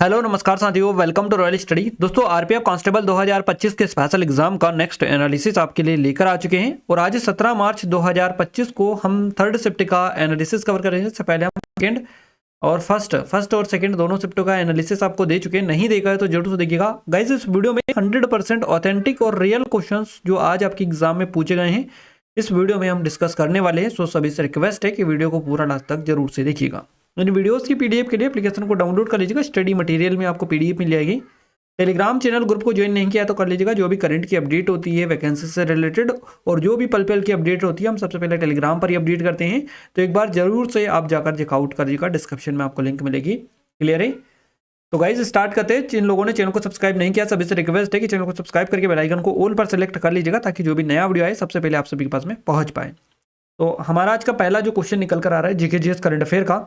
Hello नमस्कार साथियों, welcome to royal study. दोस्तों, आरपीएफ कांस्टेबल 2025 के स्पेशल एग्जाम का नेक्स्ट एनालिसिस आपके लिए लेकर आ चुके हैं और आज 17 मार्च 2025 को हम थर्ड शिफ्ट का एनालिसिस कवर करेंगे। इससे पहले हम सेकेंड और फर्स्ट और सेकेंड दोनों शिफ्टों का एनालिसिस आपको दे चुके हैं। नहीं देखा है तो जरूर से देखिएगा गाइस। इस वीडियो में 100% ऑथेंटिक और रियल क्वेश्चन जो आज आपके एग्जाम में पूछे गए हैं, इस वीडियो में हम डिस्कस करने वाले हैं। सो सभी से रिक्वेस्ट है कि वीडियो को पूरा लास्ट तक जरूर से देखिएगा। इन वीडियोस की पीडीएफ के लिए एप्लीकेशन को डाउनलोड कर लीजिएगा। स्टडी मटेरियल में आपको पीडीएफ मिल जाएगी। टेलीग्राम चैनल ग्रुप को ज्वाइन नहीं किया तो कर लीजिएगा। जो भी करंट की अपडेट होती है वैकेंसी से रिलेटेड और जो भी पल पल की अपडेट होती है, हम सबसे पहले टेलीग्राम पर ही अपडेट करते हैं। तो एक बार जरूर से आप जाकर चेकआउट करिएगा, डिस्क्रिप्शन में आपको लिंक मिलेगी। क्लियर है? तो गाइज स्टार्ट करते हैं। जिन लोगों ने चैनल को सब्सक्राइब नहीं किया, सभी से रिक्वेस्ट है कि चैनल को सब्सक्राइब करके बेल आइकन को ऑल पर सेलेक्ट कर लीजिएगा, ताकि जो भी नया वीडियो आए सबसे पहले आप सभी के पास में पहुंच पाए। तो हमारा आज का पहला जो क्वेश्चन निकल कर आ रहा है जीके जीएस करंट अफेयर का।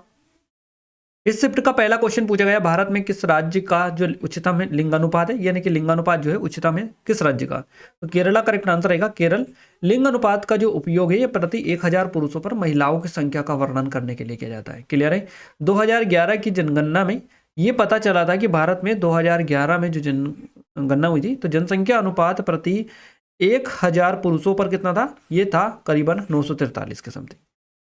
इस शिफ्ट का पहला क्वेश्चन पूछा गया, भारत में किस राज्य का जो उच्चतम लिंगानुपात है, यानी कि लिंगानुपात जो है उच्चतम है किस राज्य का? तो केरला करेक्ट आंसर रहेगा, केरल। लिंगानुपात का जो उपयोग है ये प्रति 1000 पुरुषों पर महिलाओं की संख्या का वर्णन करने के लिए किया जाता है। क्लियर है? 2011 की जनगणना में ये पता चला था कि भारत में 2011 में जो जनगणना हुई थी, तो जनसंख्या अनुपात प्रति 1000 पुरुषों पर कितना था? ये था करीबन 943 के समथिंग,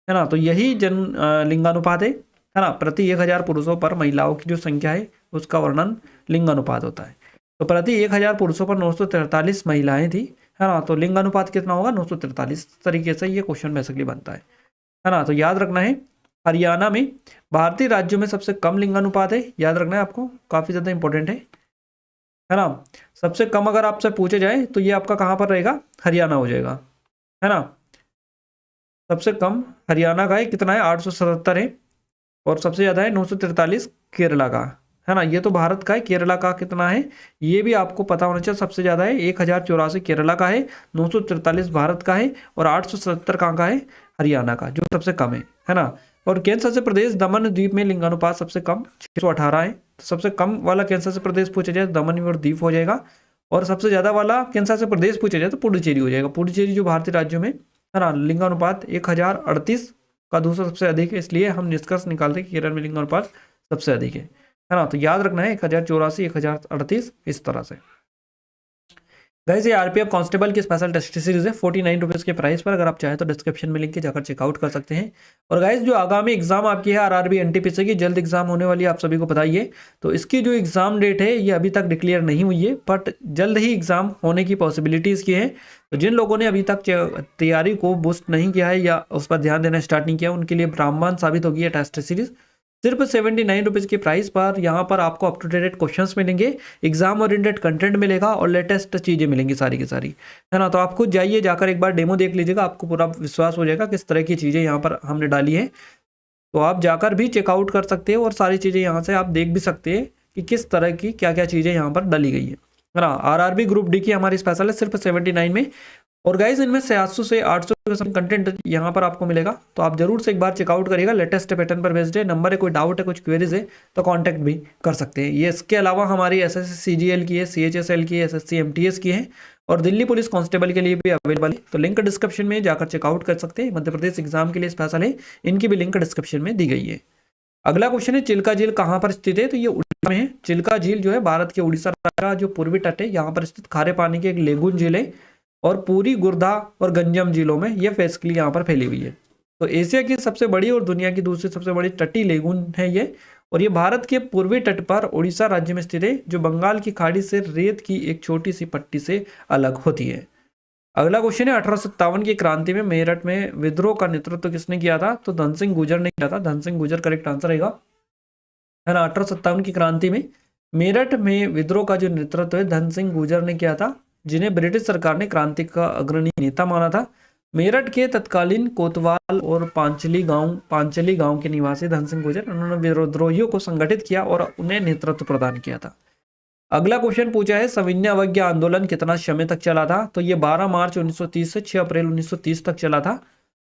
है ना। तो यही लिंगानुपात है ना। प्रति 1000 पुरुषों पर महिलाओं की जो संख्या है उसका वर्णन लिंगानुपात होता है। तो प्रति 1000 पुरुषों पर 943 महिलाएं थी, है ना। तो लिंगानुपात कितना होगा? 943 तरीके से ये क्वेश्चन बेसिकली बनता है ना। तो याद रखना है, हरियाणा में भारतीय राज्यों में सबसे कम लिंगानुपात है। याद रखना है आपको, काफी ज्यादा इंपॉर्टेंट है ना। सबसे कम अगर आपसे पूछे जाए तो ये आपका कहाँ पर रहेगा? हरियाणा हो जाएगा, है ना। सबसे कम हरियाणा का है, कितना है? 877 है। और सबसे ज्यादा है 943 केरला का, है ना। ये तो भारत का है, केरला का कितना है ये भी आपको पता होना चाहिए। सबसे ज्यादा है 1084 केरला का है, 943 भारत का है और 877 कहाँ का है? हरियाणा का, जो सबसे कम है ना। और केंद्र शासित प्रदेश दमन द्वीप में लिंगानुपात सबसे कम 618 है। तो सबसे कम वाला केंद्र शासित प्रदेश पूछा जाए दमन और द्वीप हो जाएगा, और सबसे ज्यादा वाला केंद्र शासित प्रदेश पूछा जाए तो पुडुचेरी हो जाएगा। पुडुचेरी जो भारतीय राज्यों में, है ना, लिंगानुपात 1038 का दूसरा सबसे अधिक है। इसलिए हम निष्कर्ष निकालते हैं कि केरल में लिंगानुपात सबसे अधिक है ना। तो याद रखना है 1084, 1038 इस तरह से। गाइस ये आरपीएफ कांस्टेबल की स्पेशल टेस्ट सीरीज है 49 रुपीज के प्राइस पर। अगर आप चाहें तो डिस्क्रिप्शन में लिंक के जाकर चेकआउट कर सकते हैं। और गाइस जो आगामी एग्जाम आपकी है आरआरबी एनटीपीसी की, जल्द एग्जाम होने वाली है, आप सभी को बताइए। तो इसकी जो एग्जाम डेट है ये अभी तक डिक्लेयर नहीं हुई है, बट जल्द ही एग्जाम होने की पॉसिबिलिटीज की है। तो जिन लोगों ने अभी तक तैयारी को बूस्ट नहीं किया है या उस पर ध्यान देना स्टार्ट नहीं किया, उनके लिए ब्राह्मण साबित होगी है टेस्ट सीरीज। सिर्फ 79 रुपीज़ की प्राइस पर यहाँ पर आपको अप टू डेट क्वेश्चंस मिलेंगे, एग्जाम ओरिएंटेड कंटेंट मिलेगा और लेटेस्ट चीज़ें मिलेंगी सारी की सारी, है ना। तो आप खुद जाइए, जाकर एक बार डेमो देख लीजिएगा, आपको पूरा विश्वास हो जाएगा किस तरह की चीज़ें यहाँ पर हमने डाली है। तो आप जाकर भी चेकआउट कर सकते हैं और सारी चीज़ें यहाँ से आप देख भी सकते हैं कि किस तरह की क्या क्या चीज़ें यहाँ पर डाली गई है ना। आरआरबी ग्रुप डी की हमारी स्पेशल है सिर्फ 79 में। और गाइज इनमें 700 से 800 कंटेंट यहाँ पर आपको मिलेगा। तो आप जरूर से एक बार चेकआउट करिएगा। लेटेस्ट पैटर्न पर बेस्ड है। नंबर है, कोई डाउट है, कुछ क्वेरीज है तो कांटेक्ट भी कर सकते हैं। ये इसके अलावा हमारी एसएससी सीजीएल की है, सीएचएसएल की है, एसएससी एमटीएस की है और दिल्ली पुलिस कांस्टेबल के लिए भी अवेलेबल है। तो लिंक डिस्क्रिप्शन में जाकर चेकआउट कर सकते हैं। मध्य प्रदेश एग्जाम के लिए स्पेशल है, इनकी भी लिंक डिस्क्रिप्शन में दी गई है। अगला क्वेश्चन है, चिल्का झील कहाँ पर स्थित है? तो ये उड़ीसा में है। चिल्का झील जो है भारत के उड़ीसा का जो पूर्वी तट है यहाँ पर स्थित खारे पानी की एक लेगून झील है और पूरी गुर्दा और गंजम झीलों में यह बेसिकली यहाँ पर फैली हुई है। तो एशिया की सबसे बड़ी और दुनिया की दूसरी सबसे बड़ी तटीय लेगून है ये, और ये भारत के पूर्वी तट पर उड़ीसा राज्य में स्थित है, जो बंगाल की खाड़ी से रेत की एक छोटी सी पट्टी से अलग होती है। अगला क्वेश्चन है, 1857 की क्रांति में मेरठ में विद्रोह का नेतृत्व किसने किया था? तो धन सिंह गुर्जर ने किया था। धन सिंह गुर्जर करेक्ट आंसर रहेगा, है ना। 1857 की क्रांति में मेरठ में विद्रोह का जो नेतृत्व है धन सिंह गुर्जर ने किया था, जिन्हें ब्रिटिश सरकार ने क्रांति का अग्रणी नेता माना था। मेरठ के तत्कालीन कोतवाल और पांचली गांव के निवासी धन सिंह गुर्जर, उन्होंने विद्रोहियों को संगठित किया और उन्हें नेतृत्व प्रदान किया था। अगला क्वेश्चन पूछा है, सविनय अवज्ञा आंदोलन कितना समय तक चला था? तो ये 12 मार्च 1930 से 6 अप्रैल 1930 तक चला था,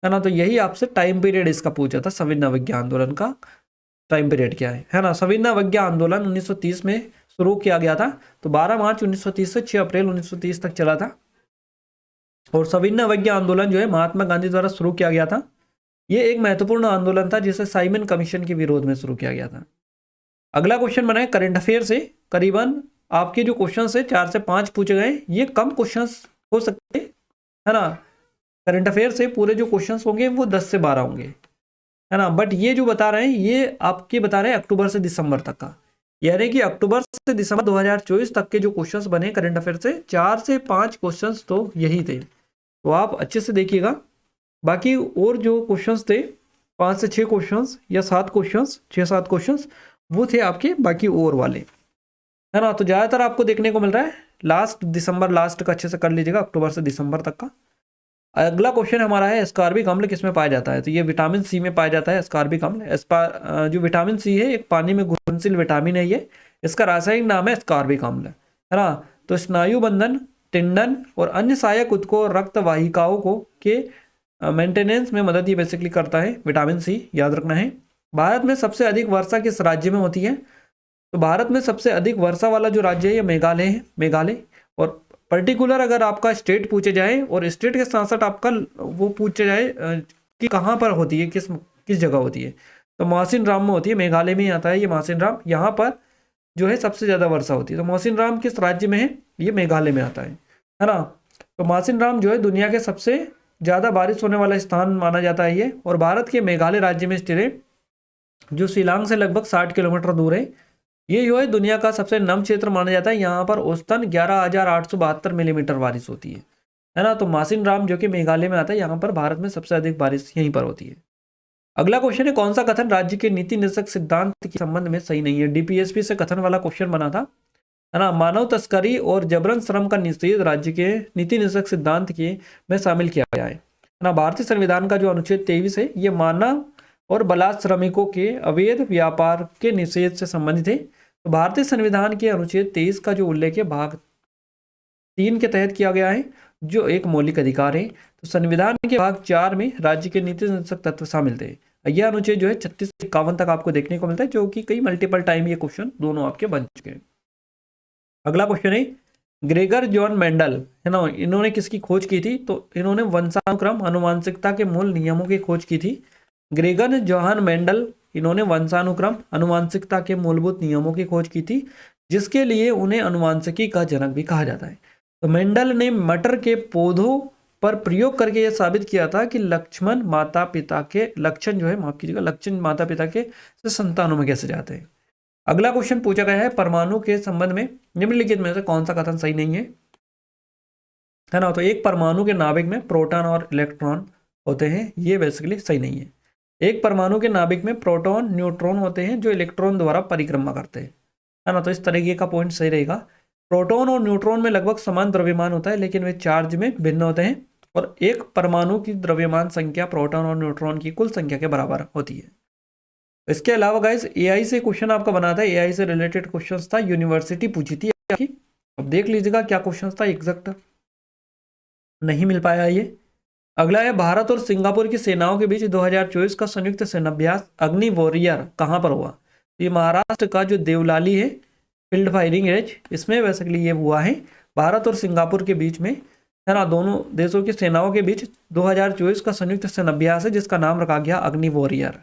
है ना। तो यही आपसे टाइम पीरियड इसका पूछा था, सविनय अवज्ञा आंदोलन का टाइम पीरियड क्या है ना। सविनय अवज्ञा आंदोलन 1930 में शुरू किया गया था। तो 12 मार्च 1930 से 6 अप्रैल 1930 तक चला था। और सविनय अवज्ञा आंदोलन जो है महात्मा गांधी द्वारा शुरू किया गया था। यह एक महत्वपूर्ण आंदोलन था जिसे साइमन कमीशन के विरोध में शुरू किया गया था। अगला क्वेश्चन बना है करंट अफेयर से, करीबन आपके जो क्वेश्चन है 4 से 5 पूछे गए, ये कम क्वेश्चन हो सकते हैं, है ना। करंट अफेयर से पूरे जो क्वेश्चन होंगे वो 10 से 12 होंगे, है ना। बट ये जो बता रहे हैं ये आपके बता रहे हैं अक्टूबर से दिसंबर तक का, यानी कि अक्टूबर से दिसंबर 2024 तक के जो क्वेश्चंस बने करंट अफेयर से 4 से 5 क्वेश्चंस तो यही थे, तो आप अच्छे से देखिएगा। बाकी और जो क्वेश्चंस थे 5 से 6 क्वेश्चंस या 7 क्वेश्चंस, 6-7 क्वेश्चंस वो थे आपके बाकी और वाले, है ना। तो ज़्यादातर आपको देखने को मिल रहा है लास्ट दिसंबर लास्ट का अच्छे से कर लीजिएगा, अक्टूबर से दिसंबर तक का। अगला क्वेश्चन हमारा है एस्कॉर्बिक अम्ल किस में पाया जाता है, तो ये विटामिन सी में पाया जाता है एस्कॉर्बिक अम्ल। जो विटामिन सी है एक पानी में घुलनशील विटामिन है ये, इसका रासायनिक नाम है एस्कॉर्बिक अम्ल, है ना। तो स्नायु बंधन, टिंडन और अन्य सहायक ऊतकों रक्त वाहिकाओं को के मेंटेनेंस में मदद ये बेसिकली करता है विटामिन सी, याद रखना है। भारत में सबसे अधिक वर्षा किस राज्य में होती है, तो भारत में सबसे अधिक वर्षा वाला जो राज्य है ये मेघालय है, मेघालय। और पर्टिकुलर अगर आपका स्टेट पूछे जाए और स्टेट के साथ साथ आपका वो पूछे जाए कि कहाँ पर होती है, किस किस जगह होती है, तो मौसिन राम में होती है, मेघालय में ही आता है ये मौसिन राम, यहाँ पर जो है सबसे ज़्यादा वर्षा होती है। तो मौसिन राम किस राज्य में है, ये मेघालय में आता है ना। तो मौसिन राम जो है दुनिया के सबसे ज़्यादा बारिश होने वाला स्थान माना जाता है ये, और भारत के मेघालय राज्य में स्थित है, जो शिलांग से लगभग 60 किलोमीटर दूर है। ये जो है दुनिया का सबसे नम क्षेत्र माना जाता है, यहाँ पर औसतन 11,872 मिलीमीटर बारिश होती है ना। तो मासिन राम जो कि मेघालय में आता है, यहाँ पर भारत में सबसे अधिक बारिश यहीं पर होती है। अगला क्वेश्चन है कौन सा कथन राज्य के नीति निर्देशक सिद्धांत के संबंध में सही नहीं है, डीपीएसपी से कथन वाला क्वेश्चन बना था, है ना। मानव तस्करी और जबरन श्रम का निषेध राज्य के नीति निर्देशक सिद्धांत के में शामिल किया गया है ना। भारतीय संविधान का जो अनुच्छेद 23 है ये मानव और बलात् श्रमिकों के अवैध व्यापार के निषेध से संबंधित है। तो भारतीय संविधान के अनुच्छेद 23 का जो उल्लेख है भाग 3 के तहत किया गया है, जो एक मौलिक अधिकार है। तो संविधान के भाग 4 में राज्य के नीति निर्देशक तत्व शामिल थे। यह अनुच्छेद जो है 36 से 51 तक आपको देखने को मिलता है, जो कि कई मल्टीपल टाइम ये क्वेश्चन दोनों आपके बन चुके हैं। अगला क्वेश्चन है ग्रेगर जॉन मेंडल, है ना, इन्होंने किसकी खोज की थी, तो इन्होंने वंशानुक्रम अनुवांशिकता के मूल नियमों की खोज की थी। ग्रेगर जॉन मेंडल इन्होंने वंशानुक्रम अनुवांशिकता के मूलभूत नियमों की खोज की थी, जिसके लिए उन्हें अनुवांशिकी का जनक भी कहा जाता है। तो मेंडल ने मटर के पौधों पर प्रयोग करके यह साबित किया था कि लक्षण माता पिता के लक्षण जो है, माफ कीजिएगा, लक्षण माता पिता के से संतानों में कैसे जाते हैं। अगला क्वेश्चन पूछा गया है परमाणु के संबंध में निम्नलिखित में से कौन सा कथन सही नहीं है ना। तो एक परमाणु के नाभिक में प्रोटॉन और इलेक्ट्रॉन होते हैं, ये बेसिकली सही नहीं है। एक परमाणु के नाभिक में प्रोटॉन न्यूट्रॉन होते हैं जो इलेक्ट्रॉन द्वारा परिक्रमा करते हैं, है ना। तो इस तरीके का पॉइंट सही रहेगा। प्रोटॉन और न्यूट्रॉन में लगभग समान द्रव्यमान होता है, लेकिन वे चार्ज में भिन्न होते हैं, और एक परमाणु की द्रव्यमान संख्या प्रोटॉन और न्यूट्रॉन की कुल संख्या के बराबर होती है। इसके अलावा गाइस एआई से क्वेश्चन आपका बना था, एआई से रिलेटेड क्वेश्चन था, यूनिवर्सिटी पूछी थी। अब देख लीजिएगा क्या क्वेश्चन था, एग्जैक्ट नहीं मिल पाया ये। अगला है भारत और सिंगापुर की सेनाओं के बीच 2024 का संयुक्त सेनाभ्यास अग्नि वॉरियर कहां पर हुआ। ये महाराष्ट्र का जो देवलाली है फील्ड फायरिंग रेंज, इसमें बेसिकली ये हुआ है भारत और सिंगापुर के बीच में, है ना। दोनों देशों की सेनाओं के बीच 2024 का संयुक्त सेनाभ्यास है, जिसका नाम रखा गया अग्नि वॉरियर।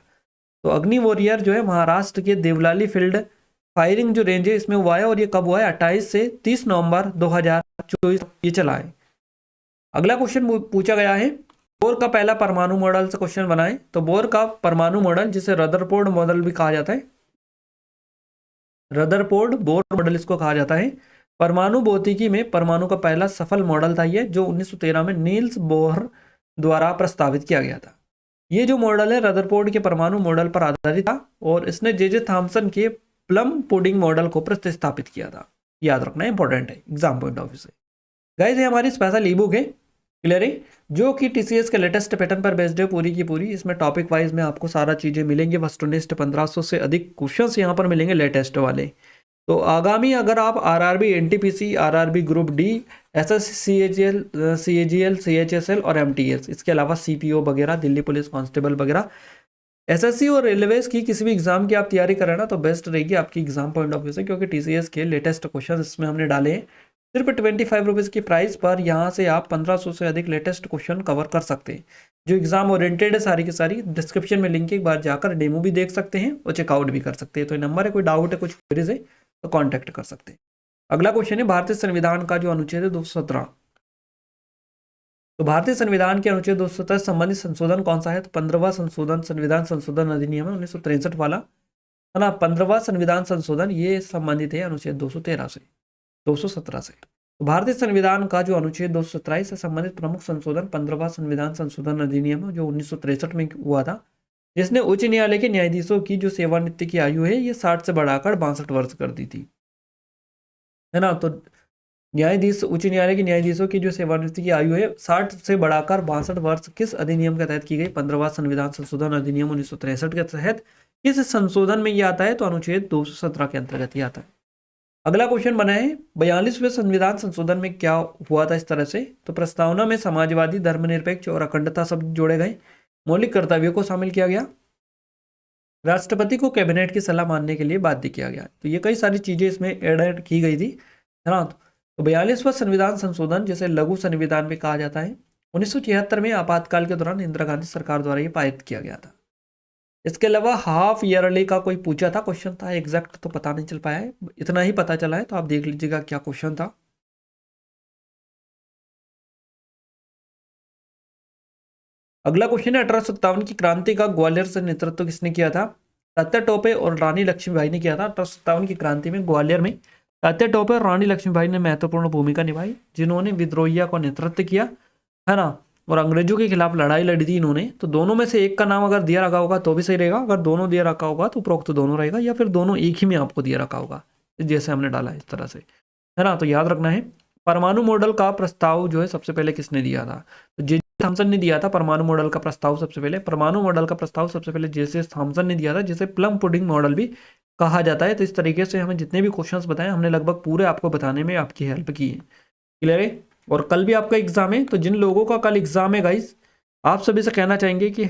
तो अग्नि वॉरियर जो है महाराष्ट्र के देवलाली फील्ड फायरिंग जो रेंज है इसमें हुआ है, और ये कब हुआ है 28 से 30 नवंबर 2024 ये चला है। अगला क्वेश्चन पूछा गया है बोर का पहला परमाणु मॉडल से क्वेश्चन बनाए। तो बोर का परमाणु मॉडल जिसे रदरफोर्ड मॉडल भी कहा जाता है, रदरफोर्ड बोर मॉडल इसको कहा जाता है। परमाणु भौतिकी में परमाणु का पहला सफल मॉडल था ये, जो 1913 में नील्स बोहर द्वारा प्रस्तावित किया गया था। ये जो मॉडल है रदरफोर्ड के परमाणु मॉडल पर आधारित था, और इसने जे थॉमसन के प्लम पुडिंग मॉडल को प्रतिस्थापित किया था। याद रखना इंपॉर्टेंट है एग्जाम पॉइंट ऑफ व्यू से। गाइस ये हमारी स्पेशल ई बुक है, क्लियर है, जो कि टीसीएस के लेटेस्ट पैटर्न पर बेस्ड है पूरी की पूरी। इसमें टॉपिक वाइज में आपको सारा चीज़ें मिलेंगे, फर्स्ट टू नेक्स्ट 1500 से अधिक क्वेश्चंस यहाँ पर मिलेंगे लेटेस्ट वाले। तो आगामी अगर आप RRB, NTPC, RRB group D, SSC, CAGL, CAGL, CHSL और एमटीएस, इसके अलावा सीपीओ वगैरह, दिल्ली पुलिस कांस्टेबल वगैरह, एसएससी और रेलवेज की किसी भी एग्जाम की आप तैयारी करें ना, तो बेस्ट रहेगी आपकी एग्जाम पॉइंट ऑफ व्यू से, क्योंकि टीसीएस के लेटेस्ट क्वेश्चन इसमें हमने डाले हैं। सिर्फ 25 रुपीज़ की प्राइस पर यहाँ से आप 1500 से अधिक लेटेस्ट क्वेश्चन कवर कर सकते हैं, जो एग्जाम ओरिएंटेड है सारी की सारी। डिस्क्रिप्शन में लिंक है, एक बार जाकर डेमो भी देख सकते हैं और चेकआउट भी कर सकते हैं। तो ये नंबर है, कोई डाउट है, कुछ क्वेरीज है तो कॉन्टैक्ट कर सकते हैं। अगला क्वेश्चन है भारतीय संविधान का जो अनुच्छेद है 217। तो भारतीय संविधान के अनुच्छेद 217 संबंधित संशोधन कौन सा है? तो 15वां संशोधन, संविधान संशोधन अधिनियम है 1963 वाला, है ना। 15वां संविधान संशोधन ये संबंधित है अनुच्छेद 213 से, 217 से। तो भारतीय संविधान का जो अनुच्छेद 217 से संबंधित प्रमुख संशोधन 15वां संविधान संशोधन अधिनियम जो 1963 में हुआ था, जिसने उच्च न्यायालय के न्यायाधीशों की जो सेवानिवृत्ति की आयु है ये 60 से बढ़ाकर 62 वर्ष कर दी थी, है ना। तो न्यायाधीश, उच्च न्यायालय के न्यायाधीशों की जो सेवानिवृत्ति की आयु है 60 से बढ़ाकर 62 वर्ष किस अधिनियम के तहत की गई? 15वां संविधान संशोधन अधिनियम 1963 के तहत। किस संशोधन में यह आता है? तो अनुच्छेद 217 के अंतर्गत यह आता है। अगला क्वेश्चन बना है 42वें संविधान संशोधन में क्या हुआ था इस तरह से? तो प्रस्तावना में समाजवादी, धर्मनिरपेक्ष और अखंडता शब्द जोड़े गए, मौलिक कर्तव्यों को शामिल किया गया, राष्ट्रपति को कैबिनेट की सलाह मानने के लिए बाध्य किया गया। तो ये कई सारी चीजें इसमें एड की गई थी, है ना। तो 42वां संविधान संशोधन जिसे लघु संविधान भी कहा जाता है, 1976 में आपातकाल के दौरान इंदिरा गांधी सरकार द्वारा ये पारित किया गया था। इसके अलावा हाफ ईयरली का कोई पूछा था, क्वेश्चन था, एग्जैक्ट तो पता नहीं चल पाया है, इतना ही पता चला है, तो आप देख लीजिएगा क्या क्वेश्चन था। अगला क्वेश्चन है 1857 की क्रांति का ग्वालियर से नेतृत्व किसने किया था? तात्या टोपे और रानी लक्ष्मीबाई ने किया था। 1857 की क्रांति में ग्वालियर में तात्या टोपे और रानी लक्ष्मीबाई ने महत्वपूर्ण भूमिका निभाई, जिन्होंने विद्रोहियों को नेतृत्व किया, है ना, और अंग्रेजों के खिलाफ लड़ाई लड़ी थी इन्होंने। तो दोनों में से एक का नाम अगर दिया रखा होगा तो भी सही रहेगा, अगर दोनों दिया रखा होगा तो उपरोक्त तो दोनों रहेगा, या फिर दोनों एक ही में आपको दिया रखा होगा, जैसे हमने डाला इस तरह से, है ना। तो याद रखना है। परमाणु मॉडल का प्रस्ताव जो है सबसे पहले किसने दिया था? तो जे थॉमसन ने दिया था परमाणु मॉडल का प्रस्ताव सबसे पहले। परमाणु मॉडल का प्रस्ताव सबसे पहले जे थॉमसन ने दिया था, जिसे प्लम पुडिंग मॉडल भी कहा जाता है। तो इस तरीके से हमें जितने भी क्वेश्चंस बताए हमने लगभग पूरे आपको बताने में आपकी हेल्प की है। क्लियर है? और कल भी आपका एग्जाम है, तो जिन लोगों का कल एग्जाम है गाइस, आप सभी से कहना चाहेंगे कि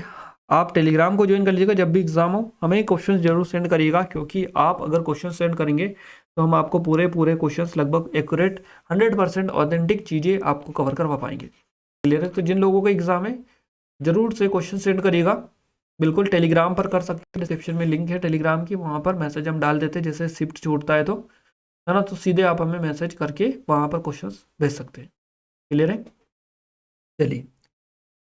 आप टेलीग्राम को ज्वाइन कर लीजिएगा। जब भी एग्जाम हो हमें क्वेश्चन जरूर सेंड करिएगा, क्योंकि आप अगर क्वेश्चन सेंड करेंगे तो हम आपको पूरे क्वेश्चंस लगभग एक्यूरेट 100% ऑथेंटिक चीज़ें आपको कवर करवा पाएंगे। क्लियर है? तो जिन लोगों का एग्जाम है जरूर से क्वेश्चन सेंड करिएगा, बिल्कुल टेलीग्राम पर कर सकते हैं। डिस्क्रिप्शन में लिंक है टेलीग्राम की, वहाँ पर मैसेज हम डाल देते हैं, जैसे शिफ्ट छूटता है तो, है ना, तो सीधे आप हमें मैसेज करके वहाँ पर क्वेश्चन भेज सकते हैं। क्लियर है? चलिए,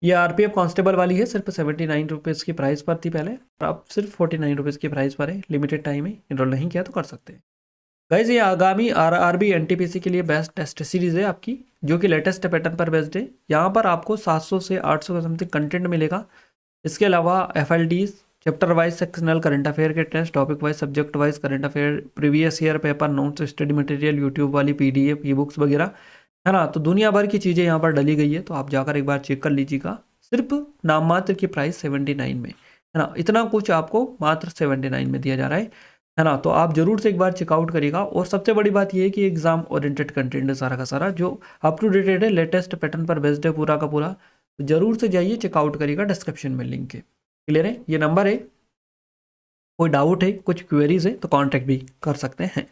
ये आरपीएफ कांस्टेबल वाली है, सिर्फ 79 रुपीज़ की प्राइस पर थी पहले, और अब सिर्फ 49 रुपीज़ की प्राइस पर है। लिमिटेड टाइम है, इनरोल नहीं किया तो कर सकते हैं। गाइज, ये आगामी आरआरबी एनटीपीसी के लिए बेस्ट टेस्ट सीरीज है आपकी, जो कि लेटेस्ट पैटर्न पर बेस्ड है। यहाँ पर आपको 700 से 800 का समथिंग कंटेंट मिलेगा। इसके अलावा FLDs, chapter wise sectional current affair के test, topic wise, subject wise current affair, previous year paper notes, study material, YouTube वाली पीडीएफ, ई बुक्स वगैरह, है ना। तो दुनिया भर की चीज़ें यहाँ पर डली गई है, तो आप जाकर एक बार चेक कर लीजिएगा। सिर्फ नाम मात्र की प्राइस 79 में, है ना, इतना कुछ आपको मात्र 79 में दिया जा रहा है ना। तो आप जरूर से एक बार चेकआउट करिएगा। और सबसे बड़ी बात यह है कि एग्जाम ओरिएंटेड कंटेंट है सारा का सारा, जो अप टू डेटेड है, लेटेस्ट पैटर्न पर बेस्ड है पूरा का पूरा। तो जरूर से जाइए चेकआउट करिएगा, डिस्क्रिप्शन में लिंक है। क्लियर है? ये नंबर है, कोई डाउट है, कुछ क्वेरीज है तो कॉन्टैक्ट भी कर सकते हैं।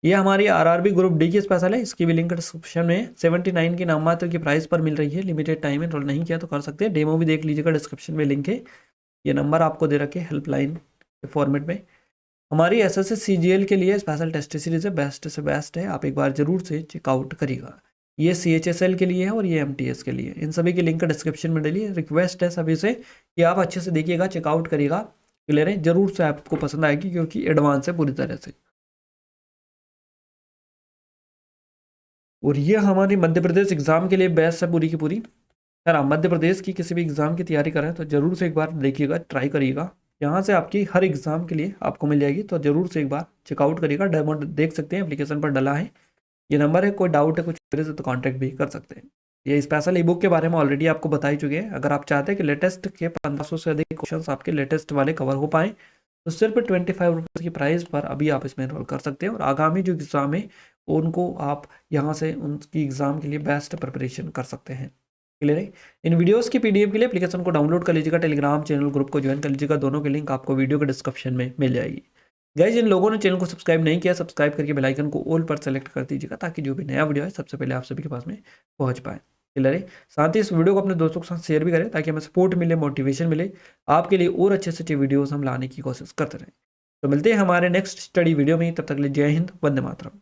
ये हमारी आरआरबी ग्रुप डी की स्पेशल है, इसकी भी लिंक डिस्क्रिप्शन में 79 की नाम मात्र की प्राइस पर मिल रही है। लिमिटेड टाइम है, रोल नहीं किया तो कर सकते हैं। डेमो भी देख लीजिएगा, डिस्क्रिप्शन में लिंक है। ये नंबर आपको दे रखे हेल्पलाइन के फॉर्मेट में। हमारी एसएससी सीजीएल के लिए स्पेशल टेस्ट सीरीज है, बेस्ट से बेस्ट है, आप एक बार जरूर से चेकआउट करिएगा। ये सीएचएसएल के लिए है और ये एमटीएस के लिए, इन सभी की लिंक डिस्क्रिप्शन में डली है। रिक्वेस्ट है सभी से कि आप अच्छे से देखिएगा, चेकआउट करिएगा। क्लियर है? जरूर से आपको पसंद आएगी, क्योंकि एडवांस है पूरी तरह से। और ये हमारी मध्य प्रदेश एग्जाम के लिए बेस्ट है पूरी की पूरी। अगर आप मध्य प्रदेश की किसी भी एग्जाम की तैयारी करें तो जरूर से एक बार देखिएगा, ट्राई करिएगा। यहाँ से आपकी हर एग्जाम के लिए आपको मिल जाएगी, तो जरूर से एक बार चेकआउट करिएगा। डेमो देख सकते हैं, एप्लीकेशन पर डला है। ये नंबर है, कोई डाउट है कुछ से तो कॉन्टैक्ट भी कर सकते हैं। ये स्पेशल ई बुक के बारे में ऑलरेडी आपको बता ही चुके हैं। अगर आप चाहते हैं कि लेटेस्ट के 1500 से अधिक क्वेश्चन आपके लेटेस्ट वाले कवर हो पाए, तो सिर्फ 25 रुपीज़ की प्राइस पर अभी आप इसमें एनरोल कर सकते हैं। और आगामी जो एग्ज़ाम है उनको आप यहाँ से उनकी एग्ज़ाम के लिए बेस्ट प्रिपरेशन कर सकते हैं। क्लियर है? इन वीडियोस की पीडीएफ के लिए एप्लीकेशन को डाउनलोड कर लीजिएगा, टेलीग्राम चैनल ग्रुप को ज्वाइन कर लीजिएगा। दोनों की लिंक आपको वीडियो के डिस्क्रिप्शन में मिल जाएगी। गाइस जिन लोगों ने चैनल को सब्सक्राइब नहीं किया, सब्सक्राइब करके बेल आइकन को ऑल पर सेलेक्ट कर दीजिएगा ताकि जो भी नया वीडियो है सबसे पहले आप सभी के पास में पहुंच पाए। क्लियर है? साथ ही इस वीडियो को अपने दोस्तों के साथ शेयर भी करें ताकि हमें सपोर्ट मिले, मोटिवेशन मिले, आपके लिए और अच्छे से अच्छे वीडियोस हम लाने की कोशिश करते रहें। तो मिलते हैं हमारे नेक्स्ट स्टडी वीडियो में, तब तक के लिए जय हिंद, वंदे मातरम।